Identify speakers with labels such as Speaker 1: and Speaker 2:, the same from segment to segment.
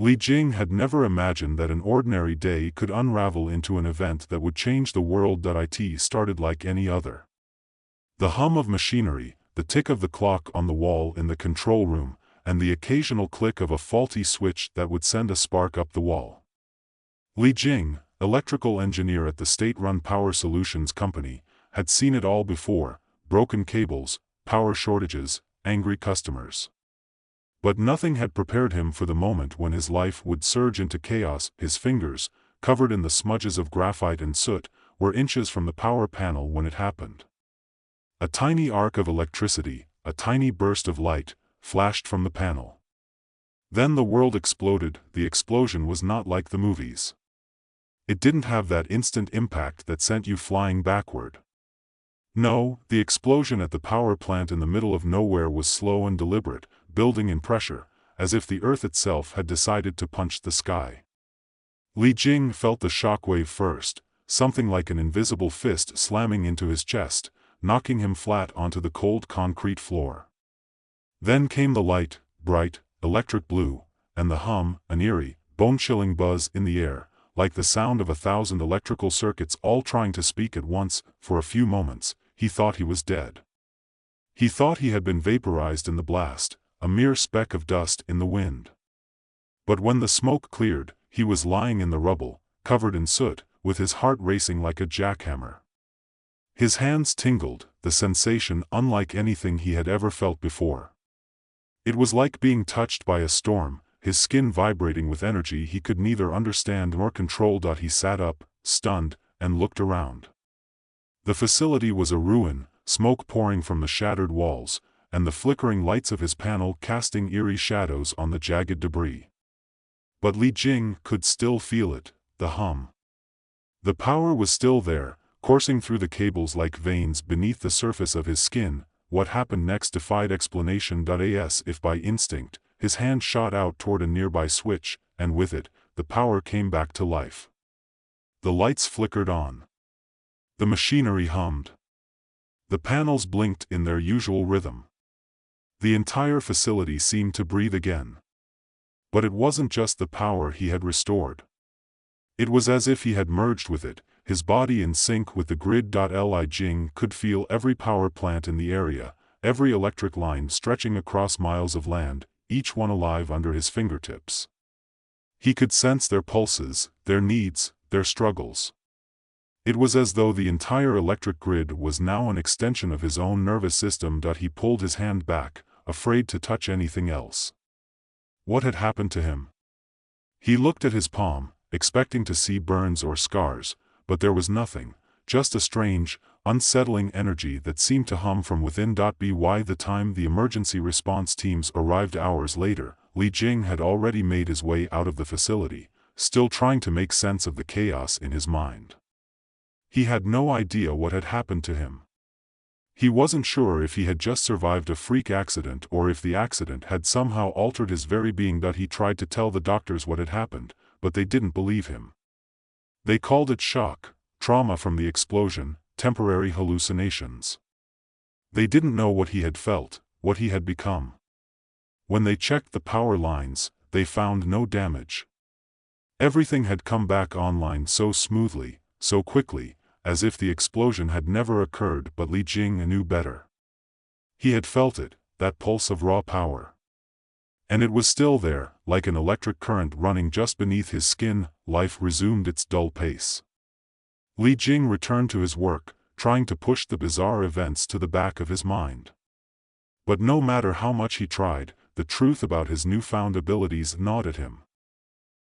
Speaker 1: Li Jing had never imagined that an ordinary day could unravel into an event that would change the world. It started like any other. The hum of machinery, the tick of the clock on the wall in the control room, and the occasional click of a faulty switch that would send a spark up the wall. Li Jing, electrical engineer at the state-run Power Solutions company, had seen it all before: broken cables, power shortages, angry customers. But nothing had prepared him for the moment when his life would surge into chaos. His fingers, covered in the smudges of graphite and soot, were inches from the power panel when it happened. A tiny arc of electricity, a tiny burst of light, flashed from the panel. Then the world exploded. The explosion was not like the movies. It didn't have that instant impact that sent you flying backward. No, the explosion at the power plant in the middle of nowhere was slow and deliberate, building in pressure, as if the earth itself had decided to punch the sky. Li Jing felt the shockwave first, something like an invisible fist slamming into his chest, knocking him flat onto the cold concrete floor. Then came the light, bright, electric blue, and the hum, an eerie, bone-chilling buzz in the air, like the sound of 1,000 electrical circuits all trying to speak at once. For a few moments, he thought he was dead. He thought he had been vaporized in the blast, a mere speck of dust in the wind. But when the smoke cleared, he was lying in the rubble, covered in soot, with his heart racing like a jackhammer. His hands tingled, the sensation unlike anything he had ever felt before. It was like being touched by a storm, his skin vibrating with energy he could neither understand nor control. He sat up, stunned, and looked around. The facility was a ruin, smoke pouring from the shattered walls, and the flickering lights of his panel casting eerie shadows on the jagged debris. But Li Jing could still feel it, the hum. The power was still there, coursing through the cables like veins beneath the surface of his skin. What happened next defied explanation. As if by instinct, his hand shot out toward a nearby switch, and with it, the power came back to life. The lights flickered on. The machinery hummed. The panels blinked in their usual rhythm. The entire facility seemed to breathe again. But it wasn't just the power he had restored. It was as if he had merged with it, his body in sync with the grid. Li Jing could feel every power plant in the area, every electric line stretching across miles of land, each one alive under his fingertips. He could sense their pulses, their needs, their struggles. It was as though the entire electric grid was now an extension of his own nervous system. He pulled his hand back, afraid to touch anything else. What had happened to him? He looked at his palm, expecting to see burns or scars, but there was nothing, just a strange, unsettling energy that seemed to hum from within. By the time the emergency response teams arrived hours later, Li Jing had already made his way out of the facility, still trying to make sense of the chaos in his mind. He had no idea what had happened to him. He wasn't sure if he had just survived a freak accident or if the accident had somehow altered his very being. He tried to tell the doctors what had happened, but they didn't believe him. They called it shock, trauma from the explosion, temporary hallucinations. They didn't know what he had felt, what he had become. When they checked the power lines, they found no damage. Everything had come back online so smoothly, so quickly, as if the explosion had never occurred. But Li Jing knew better. He had felt it, that pulse of raw power. And it was still there, like an electric current running just beneath his skin. Life resumed its dull pace. Li Jing returned to his work, trying to push the bizarre events to the back of his mind. But no matter how much he tried, the truth about his newfound abilities gnawed at him.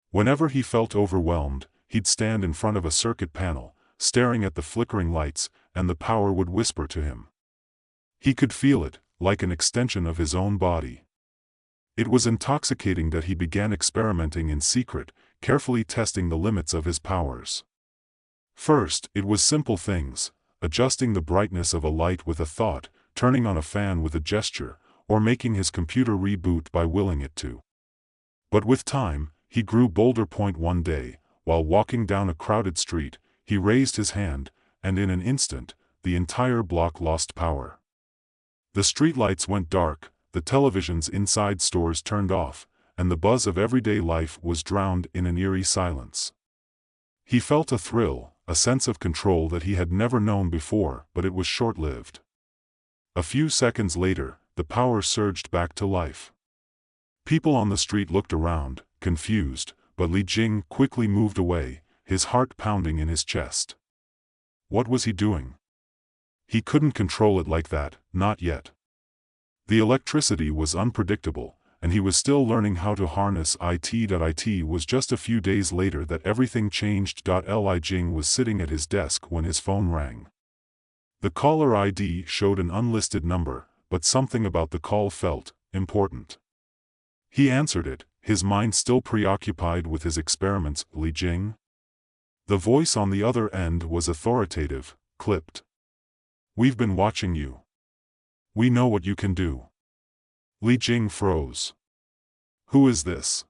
Speaker 1: Whenever he felt overwhelmed, he'd stand in front of a circuit panel, staring at the flickering lights, and the power would whisper to him. He could feel it, like an extension of his own body. It was intoxicating. He began experimenting in secret, carefully testing the limits of his powers. First, it was simple things, adjusting the brightness of a light with a thought, turning on a fan with a gesture, or making his computer reboot by willing it to. But with time, he grew bolder. One day, while walking down a crowded street, he raised his hand, and in an instant, the entire block lost power. The streetlights went dark, the televisions inside stores turned off, and the buzz of everyday life was drowned in an eerie silence. He felt a thrill, a sense of control that he had never known before, but it was short-lived. A few seconds later, the power surged back to life. People on the street looked around, confused, but Li Jing quickly moved away, his heart pounding in his chest. What was he doing? He couldn't control it like that, not yet. The electricity was unpredictable, and he was still learning how to harness it. It was just a few days later that everything changed. Li Jing was sitting at his desk when his phone rang. The caller ID showed an unlisted number, but something about the call felt important. He answered it, his mind still preoccupied with his experiments. Li Jing? The voice on the other end was authoritative, clipped. We've been watching you. We know what you can do. Li Jing froze. Who is this?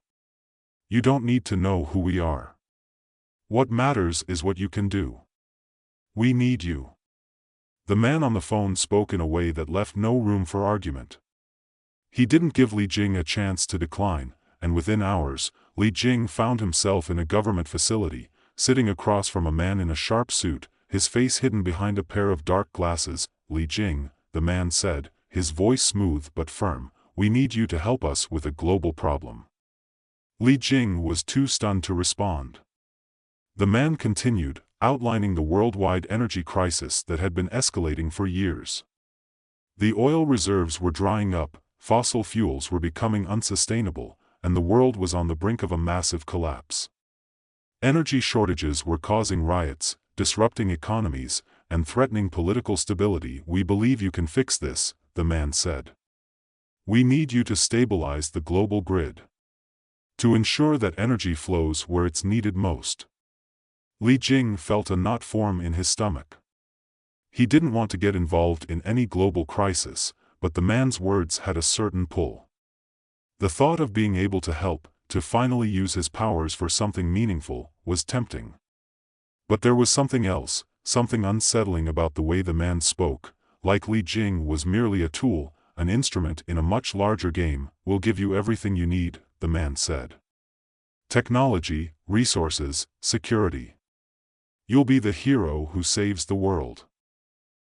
Speaker 1: You don't need to know who we are. What matters is what you can do. We need you. The man on the phone spoke in a way that left no room for argument. He didn't give Li Jing a chance to decline, and within hours, Li Jing found himself in a government facility, sitting across from a man in a sharp suit, his face hidden behind a pair of dark glasses. Li Jing, the man said, his voice smooth but firm, we need you to help us with a global problem. Li Jing was too stunned to respond. The man continued, outlining the worldwide energy crisis that had been escalating for years. The oil reserves were drying up, fossil fuels were becoming unsustainable, and the world was on the brink of a massive collapse. Energy shortages were causing riots, disrupting economies, and threatening political stability. We believe you can fix this, the man said. We need you to stabilize the global grid. To ensure that energy flows where it's needed most. Li Jing felt a knot form in his stomach. He didn't want to get involved in any global crisis, but the man's words had a certain pull. The thought of being able to help, to finally use his powers for something meaningful, was tempting. But there was something else, something unsettling about the way the man spoke, like Li Jing was merely a tool, an instrument in a much larger game. We'll give you everything you need, the man said. Technology, resources, security. You'll be the hero who saves the world.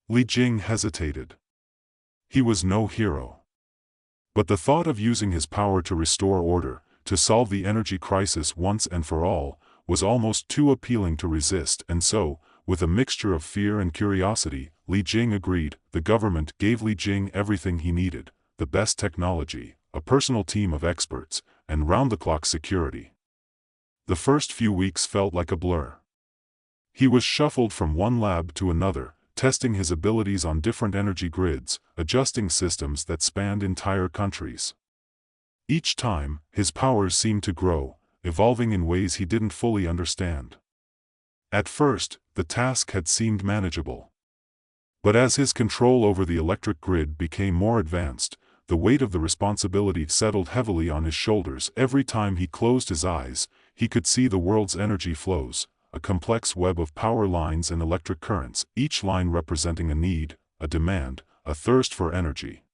Speaker 1: Li Jing hesitated. He was no hero. But the thought of using his power to restore order, to solve the energy crisis once and for all, was almost too appealing to resist, and so, with a mixture of fear and curiosity, Li Jing agreed. The government gave Li Jing everything he needed, the best technology, a personal team of experts, and round-the-clock security. The first few weeks felt like a blur. He was shuffled from one lab to another, testing his abilities on different energy grids, adjusting systems that spanned entire countries. Each time, his powers seemed to grow, evolving in ways he didn't fully understand. At first, the task had seemed manageable. But as his control over the electric grid became more advanced, the weight of the responsibility settled heavily on his shoulders. Every time he closed his eyes, he could see the world's energy flows, a complex web of power lines and electric currents, each line representing a need, a demand, a thirst for energy.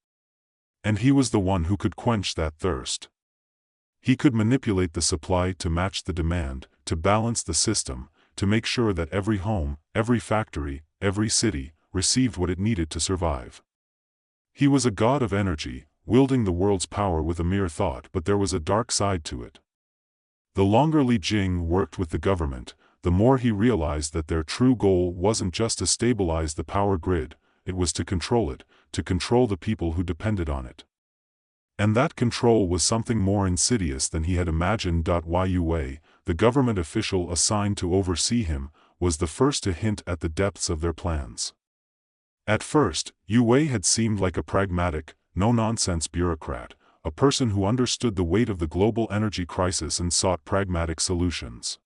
Speaker 1: And he was the one who could quench that thirst. He could manipulate the supply to match the demand, to balance the system, to make sure that every home, every factory, every city, received what it needed to survive. He was a god of energy, wielding the world's power with a mere thought, but there was a dark side to it. The longer Li Jing worked with the government, the more he realized that their true goal wasn't just to stabilize the power grid, it was to control it, to control the people who depended on it. And that control was something more insidious than he had imagined. Yue, the government official assigned to oversee him, was the first to hint at the depths of their plans. At first, Yue had seemed like a pragmatic, no-nonsense bureaucrat, a person who understood the weight of the global energy crisis and sought pragmatic solutions.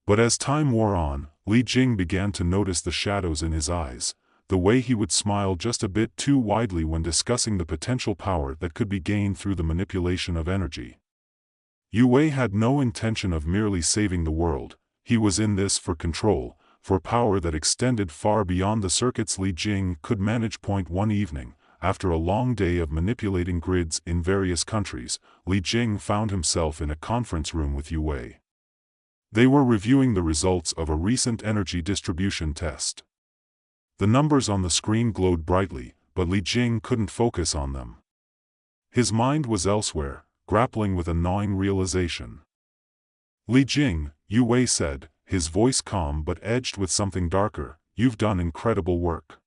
Speaker 1: But as time wore on, Li Jing began to notice the shadows in his eyes, the way he would smile just a bit too widely when discussing the potential power that could be gained through the manipulation of energy. Yue had no intention of merely saving the world, he was in this for control, for power that extended far beyond the circuits. Li Jing could manage. One evening, after a long day of manipulating grids in various countries, Li Jing found himself in a conference room with Yu Wei. They were reviewing the results of a recent energy distribution test. The numbers on the screen glowed brightly, but Li Jing couldn't focus on them. His mind was elsewhere, grappling with a gnawing realization. Li Jing, Yu Wei said, his voice calm but edged with something darker, you've done incredible work.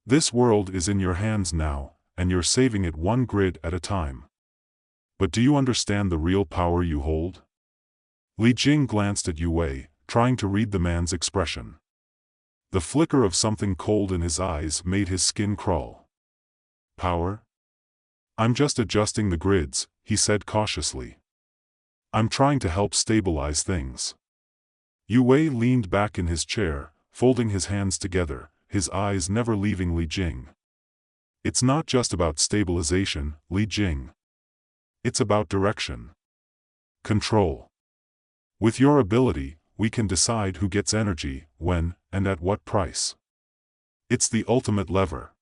Speaker 1: This world is in your hands now, and you're saving it one grid at a time. But do you understand the real power you hold? Li Jing glanced at Yu Wei, trying to read the man's expression. The flicker of something cold in his eyes made his skin crawl. Power? I'm just adjusting the grids, he said cautiously. I'm trying to help stabilize things. Yu Wei leaned back in his chair, folding his hands together, his eyes never leaving Li Jing. It's not just about stabilization, Li Jing. It's about direction. Control. With your ability, we can decide who gets energy, when, and at what price. It's the ultimate lever.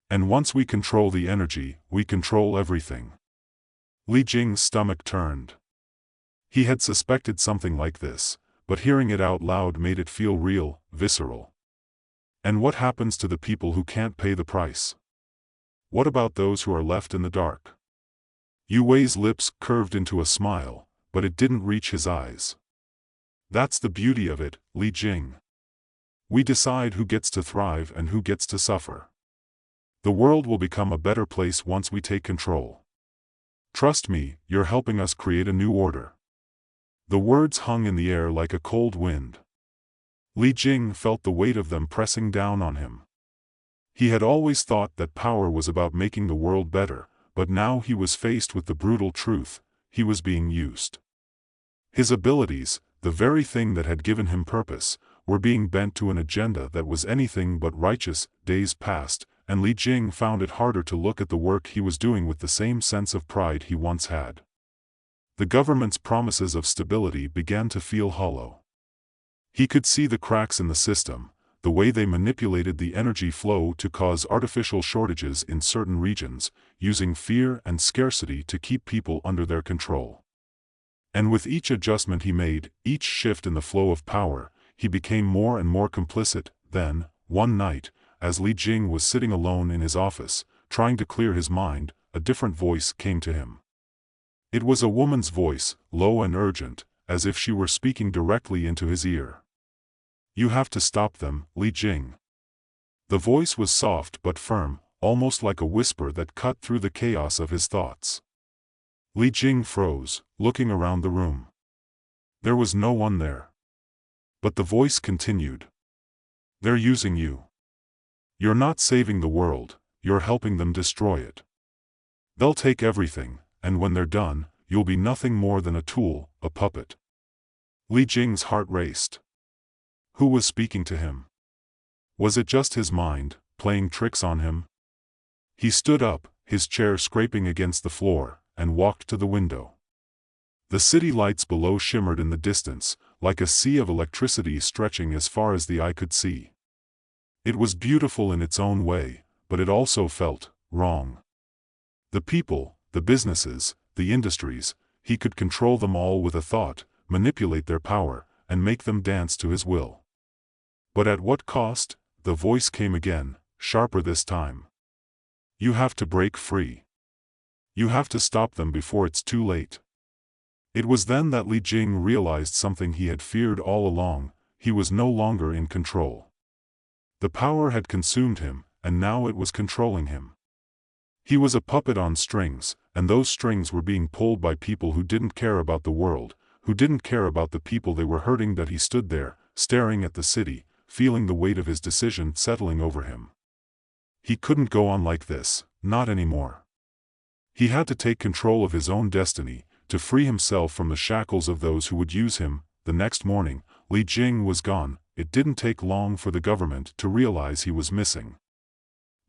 Speaker 1: And once we control the energy, we control everything. Li Jing's stomach turned. He had suspected something like this, but hearing it out loud made it feel real, visceral. And what happens to the people who can't pay the price? What about those who are left in the dark? Yu Wei's lips curved into a smile, but it didn't reach his eyes. That's the beauty of it, Li Jing. We decide who gets to thrive and who gets to suffer. The world will become a better place once we take control. Trust me, you're helping us create a new order. The words hung in the air like a cold wind. Li Jing felt the weight of them pressing down on him. He had always thought that power was about making the world better, but now he was faced with the brutal truth: he was being used. His abilities, the very thing that had given him purpose, were being bent to an agenda that was anything but righteous. Days passed, and Li Jing found it harder to look at the work he was doing with the same sense of pride he once had. The government's promises of stability began to feel hollow. He could see the cracks in the system, the way they manipulated the energy flow to cause artificial shortages in certain regions, using fear and scarcity to keep people under their control. And with each adjustment he made, each shift in the flow of power, he became more and more complicit. Then, one night, as Li Jing was sitting alone in his office, trying to clear his mind, a different voice came to him. It was a woman's voice, low and urgent, as if she were speaking directly into his ear. You have to stop them, Li Jing. The voice was soft but firm, almost like a whisper that cut through the chaos of his thoughts. Li Jing froze, looking around the room. There was no one there. But the voice continued. They're using you. You're not saving the world, you're helping them destroy it. They'll take everything, and when they're done, you'll be nothing more than a tool, a puppet. Li Jing's heart raced. Who was speaking to him? Was it just his mind, playing tricks on him? He stood up, his chair scraping against the floor, and walked to the window. The city lights below shimmered in the distance, like a sea of electricity stretching as far as the eye could see. It was beautiful in its own way, but it also felt wrong. The people, the businesses, the industries, he could control them all with a thought, manipulate their power, and make them dance to his will. But at what cost? The voice came again, sharper this time. You have to break free. You have to stop them before it's too late. It was then that Li Jing realized something he had feared all along: he was no longer in control. The power had consumed him, and now it was controlling him. He was a puppet on strings, and those strings were being pulled by people who didn't care about the world, who didn't care about the people they were hurting. That he stood there, staring at the city, feeling the weight of his decision settling over him. He couldn't go on like this, not anymore. He had to take control of his own destiny, to free himself from the shackles of those who would use him. The next morning, Li Jing was gone. It didn't take long for the government to realize he was missing.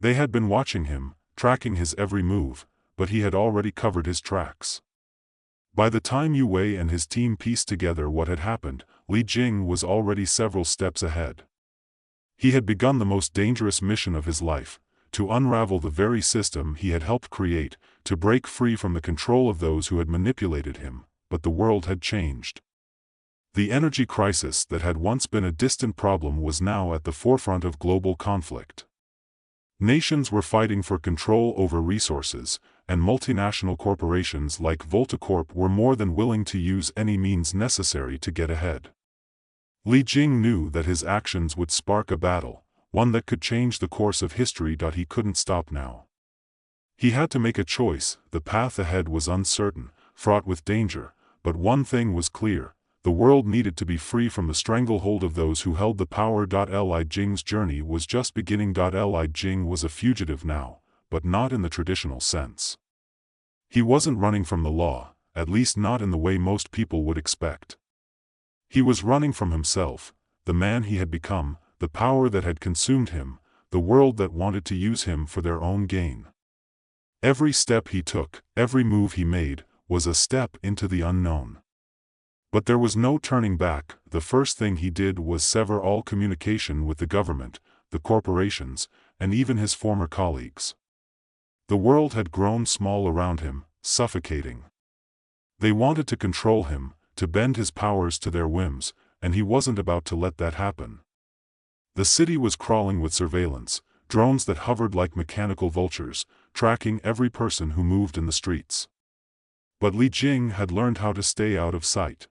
Speaker 1: They had been watching him, tracking his every move, but he had already covered his tracks. By the time Yu Wei and his team pieced together what had happened, Li Jing was already several steps ahead. He had begun the most dangerous mission of his life, to unravel the very system he had helped create, to break free from the control of those who had manipulated him, but the world had changed. The energy crisis that had once been a distant problem was now at the forefront of global conflict. Nations were fighting for control over resources, and multinational corporations like Voltacorp were more than willing to use any means necessary to get ahead. Li Jing knew that his actions would spark a battle, one that could change the course of history. He couldn't stop now. He had to make a choice. The path ahead was uncertain, fraught with danger, but one thing was clear: the world needed to be free from the stranglehold of those who held the power. Li Jing's journey was just beginning. Li Jing was a fugitive now, but not in the traditional sense. He wasn't running from the law, at least not in the way most people would expect. He was running from himself, the man he had become, the power that had consumed him, the world that wanted to use him for their own gain. Every step he took, every move he made, was a step into the unknown. But there was no turning back. The first thing he did was sever all communication with the government, the corporations, and even his former colleagues. The world had grown small around him, suffocating. They wanted to control him, to bend his powers to their whims, and he wasn't about to let that happen. The city was crawling with surveillance, drones that hovered like mechanical vultures, tracking every person who moved in the streets. But Li Jing had learned how to stay out of sight.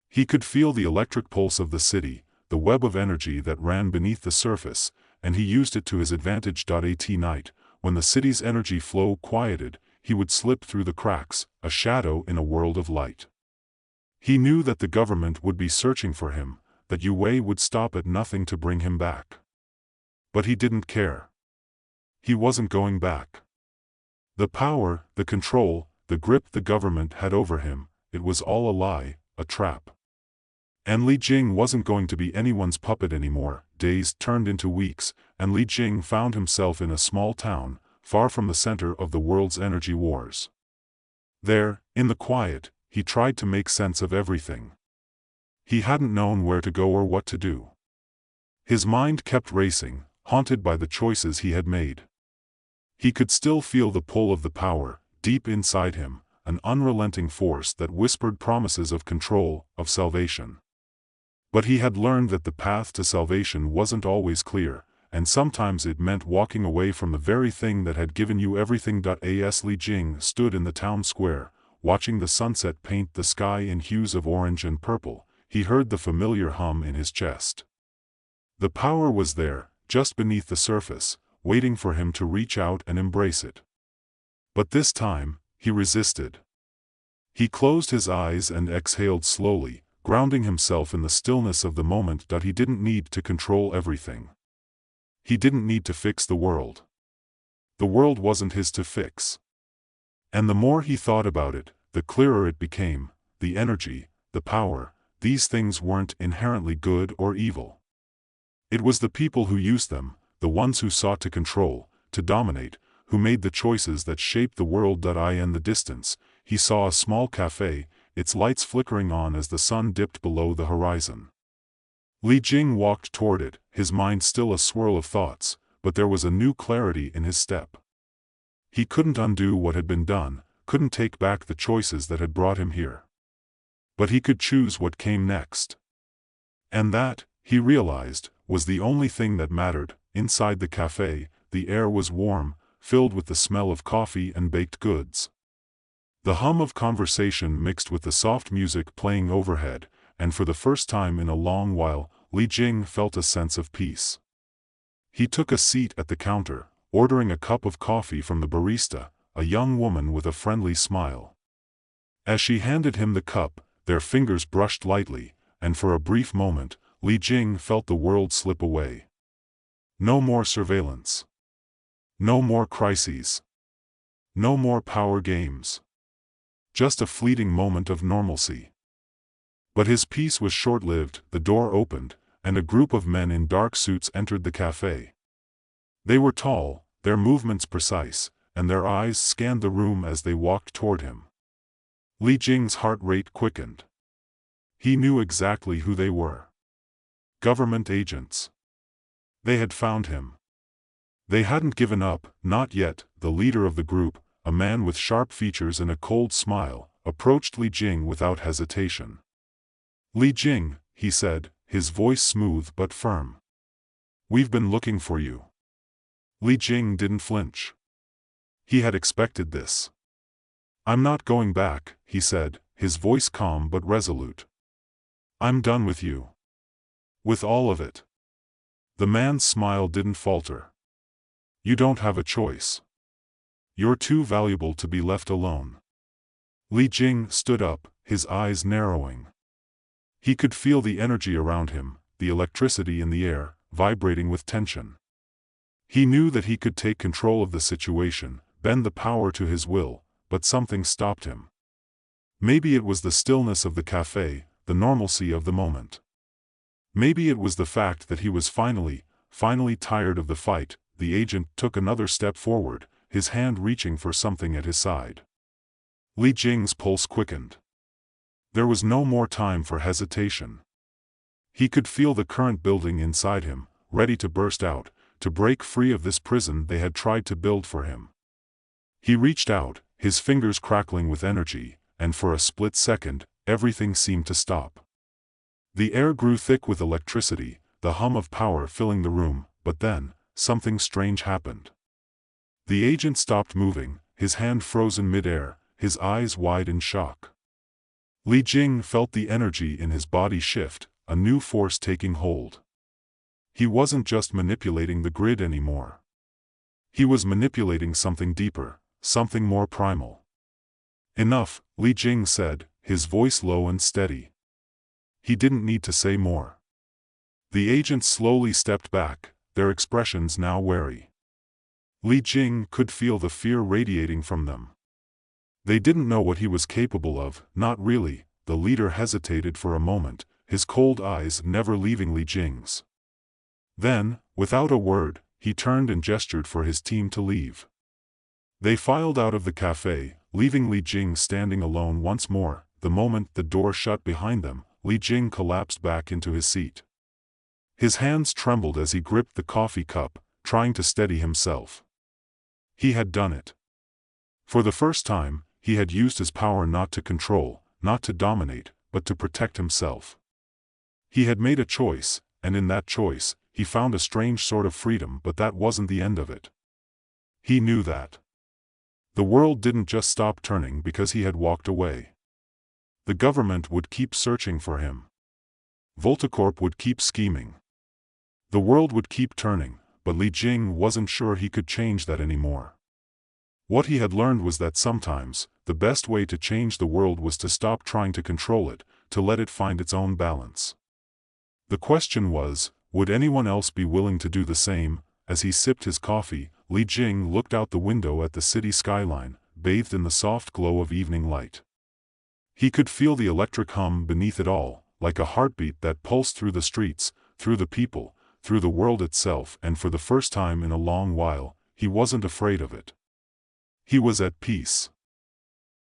Speaker 1: He could feel the electric pulse of the city, the web of energy that ran beneath the surface, and he used it to his advantage. At night, when the city's energy flow quieted, he would slip through the cracks, a shadow in a world of light. He knew that the government would be searching for him, that Yue would stop at nothing to bring him back. But he didn't care. He wasn't going back. The power, the control, the grip the government had over him, it was all a lie, a trap. And Li Jing wasn't going to be anyone's puppet anymore. Days turned into weeks, and Li Jing found himself in a small town, far from the center of the world's energy wars. There, in the quiet, he tried to make sense of everything. He hadn't known where to go or what to do. His mind kept racing, haunted by the choices he had made. He could still feel the pull of the power, deep inside him, an unrelenting force that whispered promises of control, of salvation. But he had learned that the path to salvation wasn't always clear, and sometimes it meant walking away from the very thing that had given you everything. As Li Jing stood in the town square, watching the sunset paint the sky in hues of orange and purple, he heard the familiar hum in his chest. The power was there, just beneath the surface, waiting for him to reach out and embrace it. But this time, he resisted. He closed his eyes and exhaled slowly, grounding himself in the stillness of the moment. He didn't need to control everything. He didn't need to fix the world. The world wasn't his to fix. And the more he thought about it, the clearer it became. The energy, the power, these things weren't inherently good or evil. It was the people who used them, the ones who sought to control, to dominate, who made the choices that shaped the world. In the distance, he saw a small cafe, its lights flickering on as the sun dipped below the horizon. Li Jing walked toward it, his mind still a swirl of thoughts, but there was a new clarity in his step. He couldn't undo what had been done, couldn't take back the choices that had brought him here. But he could choose what came next. And that, he realized, was the only thing that mattered. Inside the cafe, the air was warm, filled with the smell of coffee and baked goods. The hum of conversation mixed with the soft music playing overhead, and for the first time in a long while, Li Jing felt a sense of peace. He took a seat at the counter, ordering a cup of coffee from the barista, a young woman with a friendly smile. As she handed him the cup, their fingers brushed lightly, and for a brief moment, Li Jing felt the world slip away. No more surveillance. No more crises. No more power games. Just a fleeting moment of normalcy. But his peace was short-lived. The door opened, and a group of men in dark suits entered the cafe. They were tall, their movements precise, and their eyes scanned the room as they walked toward him. Li Jing's heart rate quickened. He knew exactly who they were. Government agents. They had found him. They hadn't given up, not yet. The leader of the group, a man with sharp features and a cold smile, approached Li Jing without hesitation. "Li Jing," he said, his voice smooth but firm. "We've been looking for you." Li Jing didn't flinch. He had expected this. "I'm not going back," he said, his voice calm but resolute. "I'm done with you. With all of it." The man's smile didn't falter. "You don't have a choice. You're too valuable to be left alone." Li Jing stood up, his eyes narrowing. He could feel the energy around him, the electricity in the air, vibrating with tension. He knew that he could take control of the situation, bend the power to his will, but something stopped him. Maybe it was the stillness of the cafe, the normalcy of the moment. Maybe it was the fact that he was finally tired of the fight. The agent took another step forward, his hand reaching for something at his side. Li Jing's pulse quickened. There was no more time for hesitation. He could feel the current building inside him, ready to burst out, to break free of this prison they had tried to build for him. He reached out, his fingers crackling with energy, and for a split second, everything seemed to stop. The air grew thick with electricity, the hum of power filling the room, but then, something strange happened. The agent stopped moving, his hand frozen mid-air, his eyes wide in shock. Li Jing felt the energy in his body shift, a new force taking hold. He wasn't just manipulating the grid anymore. He was manipulating something deeper, something more primal. "Enough," Li Jing said, his voice low and steady. He didn't need to say more. The agents slowly stepped back, their expressions now wary. Li Jing could feel the fear radiating from them. They didn't know what he was capable of, not really. The leader hesitated for a moment, his cold eyes never leaving Li Jing's. Then, without a word, he turned and gestured for his team to leave. They filed out of the cafe, leaving Li Jing standing alone once more. The moment the door shut behind them, Li Jing collapsed back into his seat. His hands trembled as he gripped the coffee cup, trying to steady himself. He had done it. For the first time, he had used his power not to control, not to dominate, but to protect himself. He had made a choice, and in that choice, he found a strange sort of freedom, but that wasn't the end of it. He knew that. The world didn't just stop turning because he had walked away. The government would keep searching for him. Voltacorp would keep scheming. The world would keep turning, but Li Jing wasn't sure he could change that anymore. What he had learned was that sometimes, the best way to change the world was to stop trying to control it, to let it find its own balance. The question was, would anyone else be willing to do the same? As he sipped his coffee, Li Jing looked out the window at the city skyline, bathed in the soft glow of evening light. He could feel the electric hum beneath it all, like a heartbeat that pulsed through the streets, through the people, through the world itself, and for the first time in a long while, he wasn't afraid of it. He was at peace.